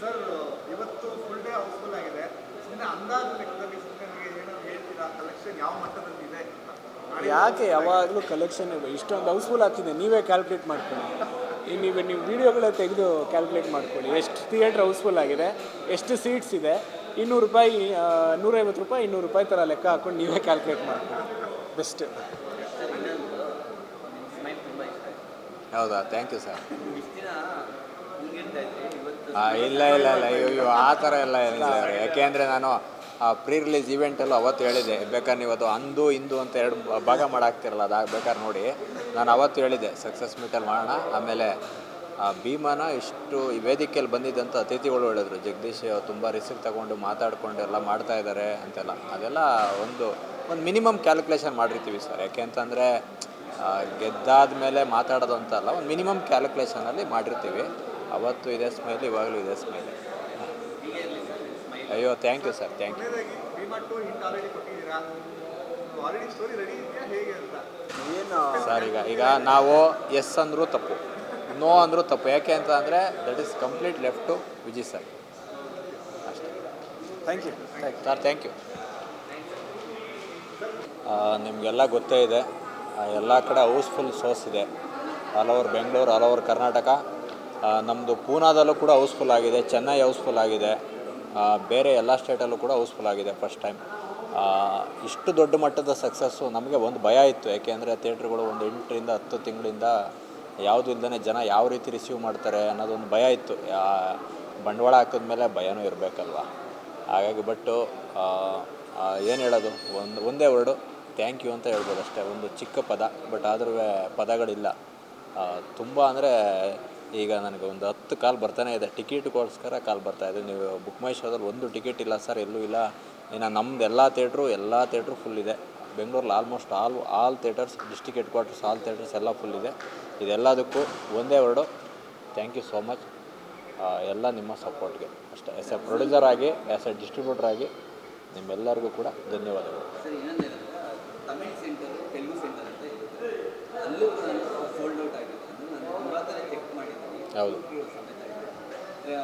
Sir ಇವತ್ತು full day house full ಆಗಿದೆ. ಸುಮ್ಮನೆ ಅಂದಾಜು ಲೆಕ್ಕದಲ್ಲಿ ಸುಮ್ಮನೆ ನನಗೆ ಏನಾದ್ರು ಹೇಳ್ತೀರಾ ಕಲೆಕ್ಷನ್ ಯಾವ ಮಟ್ಟದಲ್ಲಿ ಇದೆ ಅಂತ? ಯಾಕೆ ಯಾವಾಗಲೂ ಕಲೆಕ್ಷನ್ ಇಷ್ಟೊಂದು ಹೌಸ್ಫುಲ್ ಆಗ್ತಿದೆ, ನೀವೇ ಕ್ಯಾಲ್ಕುಲೇಟ್ ಮಾಡ್ಕೊಳ್ಳಿ. ನೀವು ವೀಡಿಯೋಗಳೇ ತೆಗೆದು ಕ್ಯಾಲ್ಕುಲೇಟ್ ಮಾಡ್ಕೊಳ್ಳಿ, ಎಷ್ಟು ಥಿಯೇಟ್ರ್ ಹೌಸ್ಫುಲ್ ಆಗಿದೆ, ಎಷ್ಟು ಸೀಟ್ಸ್ ಇದೆ. 200 ರೂಪಾಯಿ, 150 ರೂಪಾಯಿ, 200 ರೂಪಾಯಿ ಥರ ಲೆಕ್ಕ ಹಾಕ್ಕೊಂಡು ನೀವೇ ಕ್ಯಾಲ್ಕುಲೇಟ್ ಮಾಡ್ಕೊಳ್ಳಿ. ಬೆಸ್ಟ್. ಹೌದಾ, ಥ್ಯಾಂಕ್ ಯು ಸರ್. ಇಲ್ಲ ಇಲ್ಲ ಇಲ್ಲ, ಅಯ್ಯೋ ಆ ಥರ ಎಲ್ಲ ಏನಿಲ್ಲ. ಯಾಕೆಂದರೆ ನಾನು ಪ್ರೀ ರಿಲೀಸ್ ಈವೆಂಟಲ್ಲೂ ಅವತ್ತು ಹೇಳಿದೆ, ಬೇಕಾದ್ರೆ ನೀವು ಅದು ಅಂದು ಇಂದು ಅಂತ 2 ಭಾಗ ಮಾಡಾಕ್ತಿರಲ್ಲ, ಅದು ಬೇಕಾದ್ರೆ ನೋಡಿ. ನಾನು ಅವತ್ತು ಹೇಳಿದ್ದೆ ಸಕ್ಸಸ್ ಮೀಟಲ್ಲಿ ಮಾಡೋಣ. ಆಮೇಲೆ ಭೀಮನ ಇಷ್ಟು ಈ ವೇದಿಕೆಯಲ್ಲಿ ಬಂದಿದ್ದಂಥ ಅತಿಥಿಗಳು ಹೇಳಿದ್ರು, ಜಗದೀಶ್ ತುಂಬ ರಿಸ್ಕ್ ತಗೊಂಡು ಮಾತಾಡಿಕೊಂಡು ಎಲ್ಲ ಮಾಡ್ತಾ ಇದ್ದಾರೆ ಅಂತೆಲ್ಲ. ಅದೆಲ್ಲ ಒಂದು ಮಿನಿಮಮ್ ಕ್ಯಾಲ್ಕುಲೇಷನ್ ಮಾಡಿರ್ತೀವಿ ಸರ್. ಯಾಕೆ ಅಂತಂದರೆ ಗೆದ್ದಾದ ಮೇಲೆ ಮಾತಾಡೋದು ಅಂತಲ್ಲ, ಒಂದು ಮಿನಿಮಮ್ ಕ್ಯಾಲ್ಕುಲೇಷನಲ್ಲಿ ಮಾಡಿರ್ತೀವಿ. ಅವತ್ತು ಇದೆ ಸ್ಮೈಲ್, ಇವಾಗಲೂ ಇದೆ ಸ್ಮೈಲ್. ಅಯ್ಯೋ thank you sir, thank you. Sir ಈಗ ನಾವು ಎಸ್ ಅಂದರೂ ತಪ್ಪು, ನೋ ಅಂದರೂ ತಪ್ಪು. ಯಾಕೆ ಅಂತ ಅಂದರೆ that is complete left to Vijay sir ಅಷ್ಟೇ. Thank you sir, thank you. ನಿಮಗೆಲ್ಲ ಗೊತ್ತೇ ಇದೆ, ಎಲ್ಲ ಕಡೆ ಹೌಸ್ಫುಲ್ ಶೋಸ್ ಇದೆ. All over Bengaluru, all over Karnataka. ನಮ್ಮದು ಪೂನಾದಲ್ಲೂ ಕೂಡ ಹೌಸ್ಫುಲ್ ಆಗಿದೆ, ಚೆನ್ನೈ ಹೌಸ್ಫುಲ್ ಆಗಿದೆ, ಬೇರೆ ಎಲ್ಲ ಸ್ಟೇಟಲ್ಲೂ ಕೂಡ ಹೌಸ್ಫುಲ್ ಆಗಿದೆ ಫಸ್ಟ್ ಟೈಮ್. ಇಷ್ಟು ದೊಡ್ಡ ಮಟ್ಟದ ಸಕ್ಸಸ್ಸು ನಮಗೆ ಒಂದು ಭಯ ಇತ್ತು. ಯಾಕೆಂದರೆ ಥಿಯೇಟ್ರ್ಗಳು ಒಂದು 8ರಿಂದ 10 ತಿಂಗಳಿಂದ ಯಾವುದು ಇಲ್ಲದೇ ಜನ ಯಾವ ರೀತಿ ರಿಸೀವ್ ಮಾಡ್ತಾರೆ ಅನ್ನೋದೊಂದು ಭಯ ಇತ್ತು. ಬಂಡವಾಳ ಹಾಕಿದ್ಮೇಲೆ ಭಯನೂ ಇರಬೇಕಲ್ವ. ಹಾಗಾಗಿ ಏನು ಹೇಳೋದು, ಒಂದೇ ವರ್ಡು ಥ್ಯಾಂಕ್ ಯು ಅಂತ ಹೇಳ್ಬೋದು ಅಷ್ಟೇ. ಒಂದು ಚಿಕ್ಕ ಪದ, ಬಟ್ ಆದ್ರೂ ಪದಗಳಿಲ್ಲ. ತುಂಬ ಅಂದರೆ ಈಗ ನನಗೆ ಒಂದು 10 ಕಾಲ್ ಬರ್ತಾನೆ ಇದೆ, ಟಿಕೆಟ್ಗೋಸ್ಕರ ಕಾಲ್ ಬರ್ತಾಯಿದೆ. ನೀವು ಬುಕ್ ಮೈ ಶೋದಲ್ಲಿ ಒಂದು ಟಿಕೆಟ್ ಇಲ್ಲ ಸರ್, ಎಲ್ಲೂ ಇಲ್ಲ. ಇನ್ನು ನಮ್ಮದು ಎಲ್ಲ ಥಿಯೇಟ್ರು ಫುಲ್ ಇದೆ. ಬೆಂಗಳೂರಲ್ಲಿ almost all theatres, district headquarters, all theatres ಎಲ್ಲ ಫುಲ್ ಇದೆ. ಇದೆಲ್ಲದಕ್ಕೂ ಒಂದೇ word thank you so much. ಎಲ್ಲ ನಿಮ್ಮ ಸಪೋರ್ಟ್ಗೆ ಅಷ್ಟೇ. ಆ್ಯಸ್ ಎ ಪ್ರೊಡ್ಯೂಸರ್ ಆಗಿ, ಆ್ಯಸ್ ಎ ಡಿಸ್ಟ್ರಿಬ್ಯೂಟರ್ ಆಗಿ ನಿಮ್ಮೆಲ್ಲರಿಗೂ ಕೂಡ ಧನ್ಯವಾದಗಳು. ತಮಿಳ್ ಸೆಂಟರ್, ತೆಲುಗು ಸೆಂಟರ್ ಅಂತ ಇರುತ್ತೆ, ಅಲ್ಲೂ ಕೂಡ ಸೋಲ್ಡ್ ಔಟ್ ಆಗಿದೆ. ನಾನು ತುಂಬ ಥರ ಚೆಕ್ ಮಾಡಿದ್ದೀನಿ. ಹೌದು, ಸಮೇತ ಇದೆ.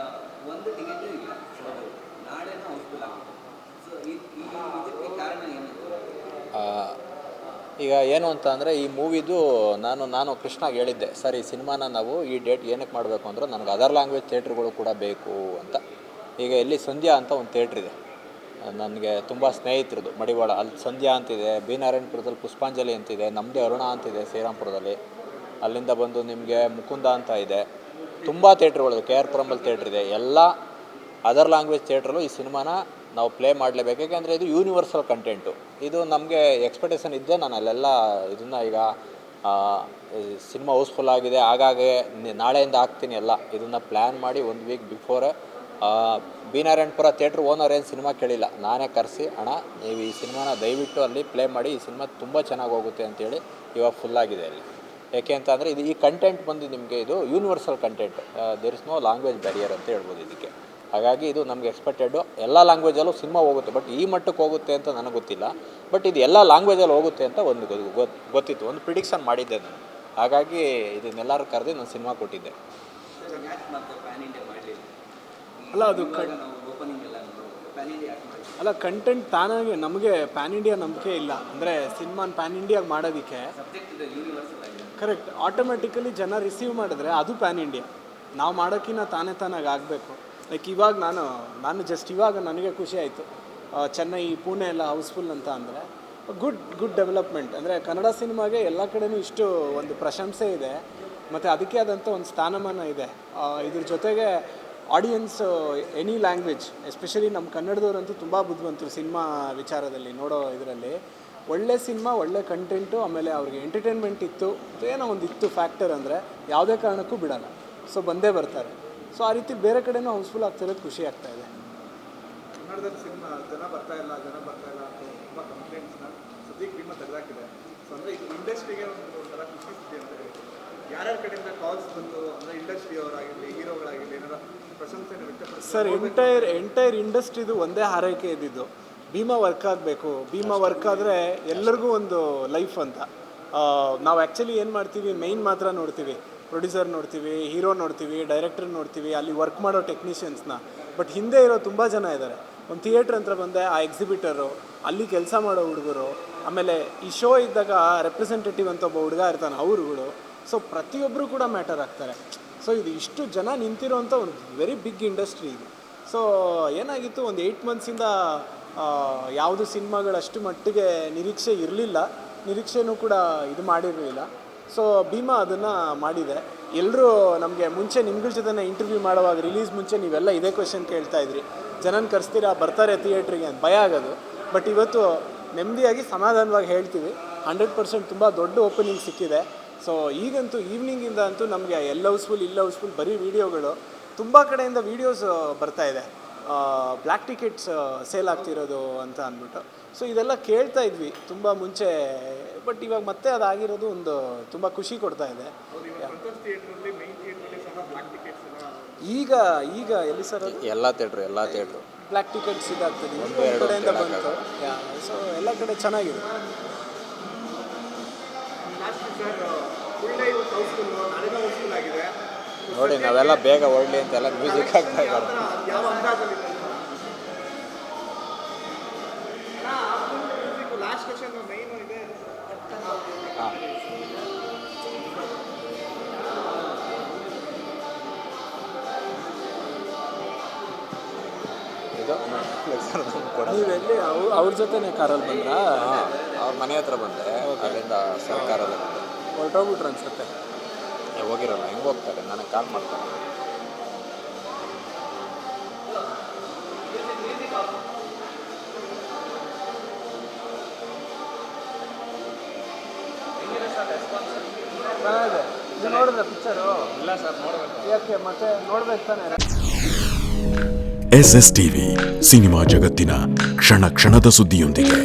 ಒಂದು ಟಿಕೆಟು ಇಲ್ಲ, ಸೋಲ್ಡ್ ಔಟ್. ನಾಳೆನೂ ಹೌಸ್ಫುಲ್ ಆಗಿದೆ. ಸೊ ಇದಕ್ಕೆ ಕಾರಣ ಏನು? ಈಗ ಏನು ಅಂತ ಅಂದರೆ, ಈ ಮೂವಿದು ನಾನು ಕೃಷ್ಣಾಗೆ ಹೇಳಿದ್ದೆ, ಸರ್ ಈ ಸಿನಿಮಾನ ನಾವು ಈ ಡೇಟ್ ಏನಕ್ಕೆ ಮಾಡಬೇಕು ಅಂದರೆ ನನಗೆ ಅದರ್ ಲ್ಯಾಂಗ್ವೇಜ್ ಥಿಯೇಟ್ರುಗಳು ಕೂಡ ಬೇಕು ಅಂತ. ಈಗ ಇಲ್ಲಿ ಸಂಧ್ಯಾ ಅಂತ ಒಂದು ಥಿಯೇಟ್ರಿದೆ, ನನಗೆ ತುಂಬ ಸ್ನೇಹಿತರದು ಮಡಿವಾಳ. ಅಲ್ಲಿ ಸಂಧ್ಯಾ ಅಂತಿದೆ, ಬಿ ನಾರಾಯಣಪುರದಲ್ಲಿ ಪುಷ್ಪಾಂಜಲಿ ಅಂತಿದೆ, ನಮ್ಮದೇ ಅರುಣ ಅಂತಿದೆ ಶ್ರೀರಾಮ್ಪುರದಲ್ಲಿ. ಅಲ್ಲಿಂದ ಬಂದು ನಿಮಗೆ ಮುಕುಂದ ಅಂತ ಇದೆ. ತುಂಬ ಥಿಯೇಟ್ರುಗಳು, KR ಪುರಮಲ್ಲಿ ಥಿಯೇಟ್ರ್ ಇದೆ. ಎಲ್ಲ ಅದರ್ ಲ್ಯಾಂಗ್ವೇಜ್ ಥಿಯೇಟ್ರಲ್ಲೂ ಈ ಸಿನಿಮಾನ ನಾವು ಪ್ಲೇ ಮಾಡಲೇಬೇಕು. ಯಾಕೆಂದರೆ ಇದು ಯೂನಿವರ್ಸಲ್ ಕಂಟೆಂಟು. ಇದು ನಮಗೆ ಎಕ್ಸ್ಪೆಕ್ಟೇಷನ್ ಇದ್ದೆ. ನಾನು ಅಲ್ಲೆಲ್ಲ ಇದನ್ನು ಈಗ ಸಿನಿಮಾ ಹೌಸ್ಫುಲ್ ಆಗಿದೆ, ಹಾಗಾಗಿ ನಾಳೆಯಿಂದ ಹಾಕ್ತೀನಿ ಎಲ್ಲ ಇದನ್ನು ಪ್ಲ್ಯಾನ್ ಮಾಡಿ 1 ವೀಕ್ ಬಿಫೋರೇ ಬಿ ನಾರಾಯಣಪುರ ಥಿಯೇಟ್ರ್ ಓನರ್ ಏನು ಸಿನಿಮಾ ಕೇಳಿಲ್ಲ, ನಾನೇ ಕರೆಸಿ, ಅಣ್ಣ ನೀವು ಈ ಸಿನಿಮಾನ ದಯವಿಟ್ಟು ಅಲ್ಲಿ ಪ್ಲೇ ಮಾಡಿ, ಈ ಸಿನಿಮಾ ತುಂಬ ಚೆನ್ನಾಗಿ ಹೋಗುತ್ತೆ ಅಂತೇಳಿ ಇವಾಗ ಫುಲ್ಲಾಗಿದೆ ಅಲ್ಲಿ. ಯಾಕೆ ಅಂತ ಅಂದರೆ ಈ ಕಂಟೆಂಟ್ ಬಂದು ನಿಮಗೆ ಇದು universal content, there is no language barrier ಅಂತ ಹೇಳ್ಬೋದು ಇದಕ್ಕೆ. ಹಾಗಾಗಿ ಇದು ನಮಗೆ ಎಕ್ಸ್ಪೆಕ್ಟೆಡ್ಡು. ಎಲ್ಲ ಲ್ಯಾಂಗ್ವೇಜಲ್ಲೂ ಸಿನಿಮಾ ಹೋಗುತ್ತೆ, ಬಟ್ ಈ ಮಟ್ಟಕ್ಕೆ ಹೋಗುತ್ತೆ ಅಂತ ನನಗೆ ಗೊತ್ತಿಲ್ಲ. ಬಟ್ ಇದು ಎಲ್ಲ ಲ್ಯಾಂಗ್ವೇಜಲ್ಲಿ ಹೋಗುತ್ತೆ ಅಂತ ಒಂದು ಗೊತ್ತಿತ್ತು, ಒಂದು ಪ್ರಿಡಿಕ್ಷನ್ ಮಾಡಿದ್ದೆ ನಾನು. ಹಾಗಾಗಿ ಇದನ್ನೆಲ್ಲರೂ ಕರೆದು ನಾನು ಸಿನಿಮಾ ಕೊಟ್ಟಿದ್ದೆ. ಅಲ್ಲ, ಅದು ಅಲ್ಲ ಕಂಟೆಂಟ್ ತಾನಾಗೆ ನಮಗೆ ಪ್ಯಾನ್ ಇಂಡಿಯಾ ನಂಬಿಕೆ ಇಲ್ಲ. ಅಂದರೆ ಸಿನಿಮಾನ ಪ್ಯಾನ್ ಇಂಡಿಯಾಗೆ ಮಾಡೋದಕ್ಕೆ ಕರೆಕ್ಟ್ ಆಟೋಮೆಟಿಕಲಿ ಜನ ರಿಸೀವ್ ಮಾಡಿದ್ರೆ ಅದು ಪ್ಯಾನ್ ಇಂಡಿಯಾ. ನಾವು ಮಾಡೋಕ್ಕಿಂತ ತಾನಾಗಿ ಆಗಬೇಕು. ಲೈಕ್ ಇವಾಗ ನಾನು ಜಸ್ಟ್ ಇವಾಗ ನನಗೆ ಖುಷಿ ಆಯಿತು, ಚೆನ್ನೈ, ಪುಣೆ ಎಲ್ಲ ಹೌಸ್ಫುಲ್ ಅಂತ. ಅಂದರೆ ಗುಡ್ ಡೆವಲಪ್ಮೆಂಟ್. ಅಂದರೆ ಕನ್ನಡ ಸಿನಿಮಾಗೆ ಎಲ್ಲ ಕಡೆನೂ ಇಷ್ಟು ಒಂದು ಪ್ರಶಂಸೆ ಇದೆ, ಮತ್ತು ಅದಕ್ಕೆ ಆದಂಥ ಒಂದು ಸ್ಥಾನಮಾನ ಇದೆ. ಇದ್ರ ಜೊತೆಗೆ ಆಡಿಯನ್ಸ್ ಎನಿ ಲ್ಯಾಂಗ್ವೇಜ್, ಎಸ್ಪೆಷಲಿ ನಮ್ಮ ಕನ್ನಡದವರಂತೂ ತುಂಬ ಬುದ್ಧಿವಂತರು ಸಿನಿಮಾ ವಿಚಾರದಲ್ಲಿ ನೋಡೋ ಇದರಲ್ಲಿ. ಒಳ್ಳೆ ಸಿನಿಮಾ, ಒಳ್ಳೆ ಕಂಟೆಂಟು, ಆಮೇಲೆ ಅವ್ರಿಗೆ ಎಂಟರ್ಟೈನ್ಮೆಂಟ್ ಇತ್ತು, ಏನೋ ಒಂದು ಇತ್ತು ಫ್ಯಾಕ್ಟರ್ ಅಂದರೆ ಯಾವುದೇ ಕಾರಣಕ್ಕೂ ಬಿಡೋಲ್ಲ. ಸೊ ಬಂದೇ ಬರ್ತಾರೆ. ಸೊ ಆ ರೀತಿ ಬೇರೆ ಕಡೆನೂ ಹೌಸ್ಫುಲ್ ಆಗ್ತಿರೋದು ಖುಷಿ ಆಗ್ತಾ ಇದೆ. ಕನ್ನಡದಲ್ಲಿ ಸಿನಿಮಾ ಜನ ಬರ್ತಾ ಇಲ್ಲ ಅಂತ ತುಂಬ ಕಂಪ್ಲೇಂಟ್ಸ್ನ ಸದ್ಯಕ್ಕೆ ಭೀಮ ತೆಗೆದಾಕಿದೆ. ಸೊ ಅಂದರೆ ಇದು ಇಂಡಸ್ಟ್ರಿಗೆ ಒಂಥರ ಖುಷಿ ಸುದ್ದಿ ಅಂತ ಹೇಳಿ ಯಾರ್ಯಾರ ಕಡೆಯಿಂದ ಕಾಲ್ಸ್ ಬಂತು ಅಂದರೆ ಇಂಡಸ್ಟ್ರಿಯವರಾಗಿರಲಿ, ಹೀರೋಗಳಾಗಿರಲಿ, ಏನಾರ ಪ್ರಶಂಸೆಯನ್ನು ವ್ಯಕ್ತಪಡಿಸಿ? ಸರ್, ಎಂಟೈರ್ ಇಂಡಸ್ಟ್ರಿದು ಒಂದೇ ಹಾರೈಕೆ ಇದ್ದಿದ್ದು, ಭೀಮಾ ವರ್ಕ್ ಆಗಬೇಕು. ಭೀಮಾ ವರ್ಕ್ ಆದರೆ ಎಲ್ಲರಿಗೂ ಒಂದು ಲೈಫ್ ಅಂತ. ನಾವು ಆ್ಯಕ್ಚುಲಿ ಏನು ಮಾಡ್ತೀವಿ, ಮೈನ್ ಮಾತ್ರ ನೋಡ್ತೀವಿ. ಪ್ರೊಡ್ಯೂಸರ್ ನೋಡ್ತೀವಿ, ಹೀರೋ ನೋಡ್ತೀವಿ, ಡೈರೆಕ್ಟರ್ ನೋಡ್ತೀವಿ, ಅಲ್ಲಿ ವರ್ಕ್ ಮಾಡೋ ಟೆಕ್ನಿಷಿಯನ್ಸ್ನ. ಬಟ್ ಹಿಂದೆ ಇರೋ ತುಂಬ ಜನ ಇದ್ದಾರೆ. ಒಂದು ಥಿಯೇಟ್ರ್ ಅಂತ ಬಂದೆ, ಆ ಎಕ್ಸಿಬಿಟರು, ಅಲ್ಲಿ ಕೆಲಸ ಮಾಡೋ ಹುಡುಗರು, ಆಮೇಲೆ ಈ ಶೋ ಇದ್ದಾಗ ರೆಪ್ರೆಸೆಂಟೇಟಿವ್ ಅಂತ ಒಬ್ಬ ಹುಡುಗ ಇರ್ತಾನೆ, ಅವ್ರುಗಳು. ಸೊ ಪ್ರತಿಯೊಬ್ಬರು ಕೂಡ ಮ್ಯಾಟರ್ ಆಗ್ತಾರೆ. ಸೊ ಇದು ಇಷ್ಟು ಜನ ನಿಂತಿರೋಂಥ ಒಂದು ವೆರಿ ಬಿಗ್ ಇಂಡಸ್ಟ್ರಿ ಇದು. ಸೊ ಏನಾಗಿತ್ತು, ಒಂದು 8 ಮಂತ್ಸಿಂದ ಯಾವುದು ಸಿನಿಮಾಗಳು ಅಷ್ಟು ಮಟ್ಟಿಗೆ ನಿರೀಕ್ಷೆ ಇರಲಿಲ್ಲ, ನಿರೀಕ್ಷೆನೂ ಕೂಡ ಇದು ಮಾಡಿರಲಿಲ್ಲ. ಸೊ ಭೀಮಾ ಅದನ್ನು ಮಾಡಿದೆ. ಎಲ್ಲರೂ ನಮಗೆ ಮುಂಚೆ ನಿಮ್ಗಳ ಜೊತೆ ಇಂಟರ್ವ್ಯೂ ಮಾಡುವಾಗ ರಿಲೀಸ್ ಮುಂಚೆ ನೀವೆಲ್ಲ ಇದೇ ಕ್ವೆಶನ್ ಕೇಳ್ತಾಯಿದ್ರಿ, ಜನನ ಕರೆಸ್ತೀರಾ, ಬರ್ತಾರೆ ಥಿಯೇಟ್ರಿಗೆ ಅಂತ ಭಯ ಆಗೋದು. ಬಟ್ ಇವತ್ತು ನೆಮ್ಮದಿಯಾಗಿ ಸಮಾಧಾನವಾಗಿ ಹೇಳ್ತೀವಿ, 100% ತುಂಬ ದೊಡ್ಡ ಓಪನಿಂಗ್ ಸಿಕ್ಕಿದೆ. ಸೊ ಈಗಂತೂ ಈವ್ನಿಂಗಿಂದ ಅಂತೂ ನಮಗೆ ಎಲ್ಲ ಹೌಸ್ಫುಲ್ ಇಲ್ಲ ಹೌಸ್ಫುಲ್ ಬರೀ ವೀಡಿಯೋಗಳು, ತುಂಬ ಕಡೆಯಿಂದ ವೀಡಿಯೋಸ್ ಬರ್ತಾಯಿದೆ, ಬ್ಲ್ಯಾಕ್ ಟಿಕೆಟ್ಸ್ ಸೇಲ್ ಆಗ್ತಿರೋದು ಅಂತ ಅಂದ್ಬಿಟ್ಟು. ಸೊ ಇದೆಲ್ಲ ಕೇಳ್ತಾ ಇದ್ವಿ ತುಂಬ ಮುಂಚೆ, ಬಟ್ ಇವಾಗ ಮತ್ತೆ ಅದಾಗಿರೋದು ಒಂದು ತುಂಬ ಖುಷಿ ಕೊಡ್ತಾ ಇದೆ. ಈಗ ಎಲ್ಲಿ ಸರ್ ಅದು ಎಲ್ಲ ಥಿಯೇಟ್ರು ಬ್ಲ್ಯಾಕ್ ಟಿಕೆಟ್ಸ್ ಇದಾಗ್ತದೆ, ಒಂದು ಕಡೆಯಿಂದ ಬಂತು. ಸೊ ಎಲ್ಲ ಕಡೆ ಚೆನ್ನಾಗಿದೆ. ನೋಡಿ, ನಾವೆಲ್ಲ ಬೇಗ ಹೊರಡ್ಲಿ ಅಂತೆಲ್ಲ ಮ್ಯೂಸಿಕ್ ಆಗ್ತಾ ಇದ್ದಾರೆ. ನೀವೆಲ್ಲಿ ಅವ್ರ ಜೊತೆನೇ ಕಾರಲ್ಲಿ ಬಂದ್ರಾ? ಅವ್ರ ಮನೆ ಹತ್ರ ಬಂದೆ, ಅಲ್ಲಿಂದ ಸರ್ಕಾರದ ಹೊರಟೋಗ್ಬಿಟ್ರು ಅನ್ಸುತ್ತೆ. ಹೋಗಿರಲ್ಲ, ಹೆಂಗೆ ಹೋಗ್ತಾರೆ, ನನಗೆ ಕಾಲ್ ಮಾಡ್ತಾರೆ. ಚೆನ್ನಾಗಿದೆ. ನೀವು ನೋಡಿದ್ರೆ ಪಿಕ್ಚರು? ಇಲ್ಲ ಸರ್, ನೋಡಬೇಕು. ಯಾಕೆ ಮತ್ತೆ ನೋಡ್ಬೇಕು ತಾನೆ. SS TV ಸಿನಿಮಾ ಜಗತ್ತಿನ ಕ್ಷಣ ಕ್ಷಣದ ಸುದ್ದಿಯೊಂದಿಗೆ.